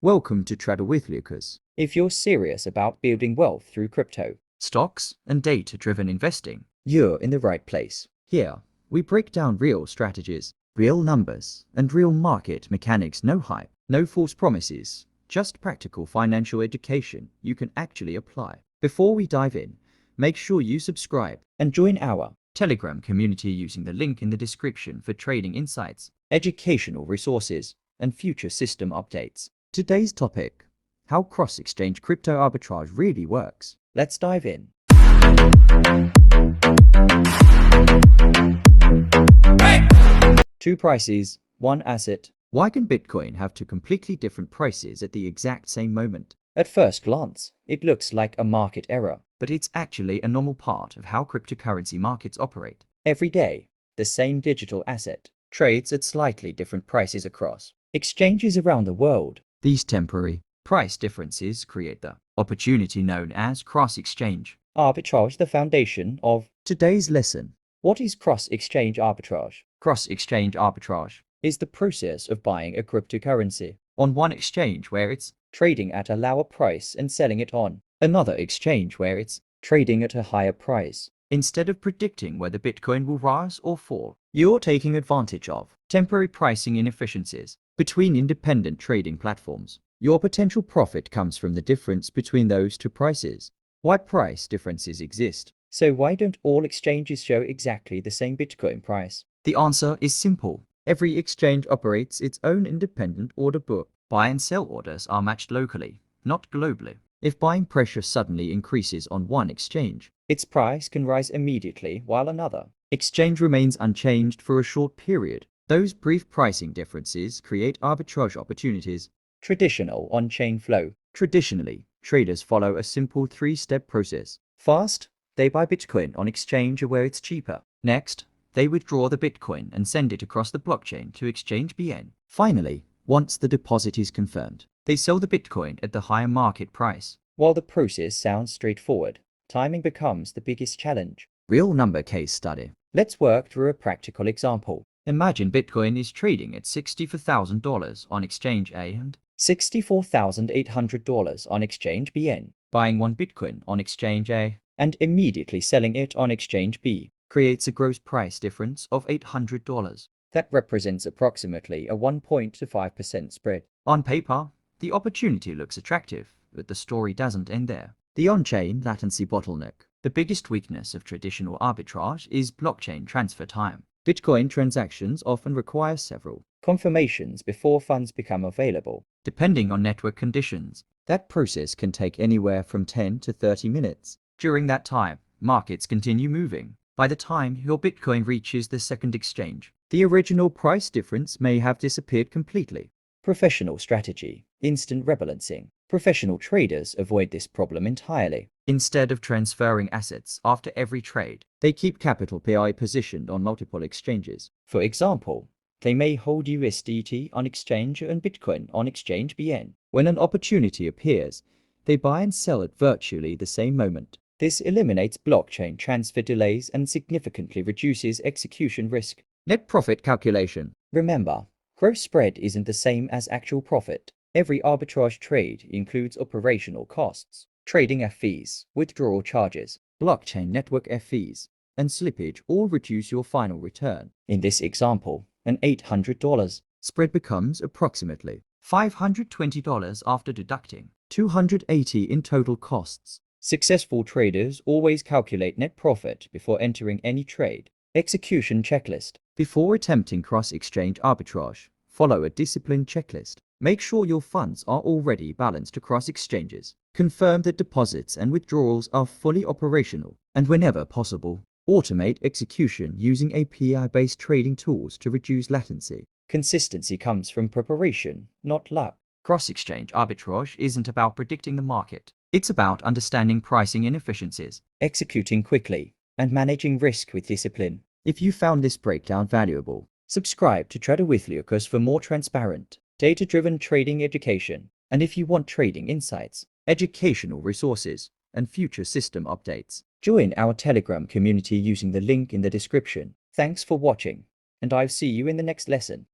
Welcome to TradeWithLucas. If you're serious about building wealth through crypto, Stocks and data-driven investing. you're in the right place. Here, we break down real strategies, real numbers, and real market mechanics. No hype, no false promises, just practical financial education you can actually apply. Before we dive in, make sure you subscribe And join our Telegram community using the link in the description for trading insights, educational resources and future system updates. Today's topic: how cross-exchange crypto arbitrage really works. Let's dive in. Two prices, one asset. Why can Bitcoin have two completely different prices at the exact same moment? At first glance, it looks like a market error. But it's actually a normal part of how cryptocurrency markets operate. Every day, the same digital asset trades at slightly different prices across exchanges around the world. These temporary price differences create the opportunity known as cross-exchange. Arbitrage, the foundation of Today's lesson: what is cross-exchange arbitrage? cross-exchange arbitrage Is the process of buying a cryptocurrency, on one exchange where it's trading at a lower price and selling it on another exchange where it's trading at a higher price. instead of predicting whether Bitcoin will rise or fall, you're taking advantage of temporary pricing inefficiencies between independent trading platforms. Your potential profit comes from the difference between those two prices. Why price differences exist? So why don't all exchanges show exactly the same Bitcoin price? The answer is simple. Every exchange operates its own independent order book. Buy and sell orders are matched locally, not globally. If buying pressure suddenly increases on one exchange, Its price can rise immediately while another exchange remains unchanged for a short period. Those brief pricing differences create arbitrage opportunities. traditional on-chain flow. Traditionally, traders follow a simple three-step process. First, they buy Bitcoin on exchange where it's cheaper. Next, they withdraw the Bitcoin and send it across the blockchain to exchange BN. Finally, once the deposit is confirmed, they sell the Bitcoin at the higher market price. While the process sounds straightforward, timing becomes the biggest challenge. Real number case study. Let's work through a practical example. Imagine Bitcoin is trading at $64,000 on exchange A and $64,800 on exchange BN, buying one Bitcoin on exchange A and immediately selling it on exchange B. creates a gross price difference of $800. That represents approximately a 1.25% spread. On paper, the opportunity looks attractive, but the story doesn't end there. The on-chain latency bottleneck. The biggest weakness of traditional arbitrage is blockchain transfer time. Bitcoin transactions often require several confirmations before funds become available. depending on network conditions. That process can take anywhere from 10 to 30 minutes. During that time, markets continue moving. By the time your Bitcoin reaches the second exchange, the original price difference may have disappeared completely. Professional strategy, instant rebalancing. Professional traders avoid this problem entirely. Instead of transferring assets after every trade, they keep capital PI positioned on multiple exchanges. For example, they may hold USDT on exchange and Bitcoin on exchange BN. When an opportunity appears, they buy and sell at virtually the same moment. This eliminates blockchain transfer delays and significantly reduces execution risk. Net profit calculation. Remember, gross spread isn't the same as actual profit. Every arbitrage trade includes operational costs, trading fees, withdrawal charges, Blockchain network fees, and slippage all reduce your final return. in this example, an $800 Spread becomes approximately $520 after deducting $280 in total costs. Successful traders always calculate net profit before entering any trade. Execution checklist. Before attempting cross-exchange arbitrage, follow a disciplined checklist. Make sure your funds are already balanced across exchanges. Confirm that deposits and withdrawals are fully operational. And whenever possible, automate execution using API-based trading tools to reduce latency. Consistency comes from preparation, not luck. Cross-exchange arbitrage isn't about predicting the market. It's about understanding pricing inefficiencies. Executing quickly and managing risk with discipline. If you found this breakdown valuable, Subscribe to TradeWithLucas for more transparent, data-driven trading education. and if you want trading insights, educational resources, and future system updates, Join our Telegram community using the link in the description. Thanks for watching, and I'll see you in the next lesson.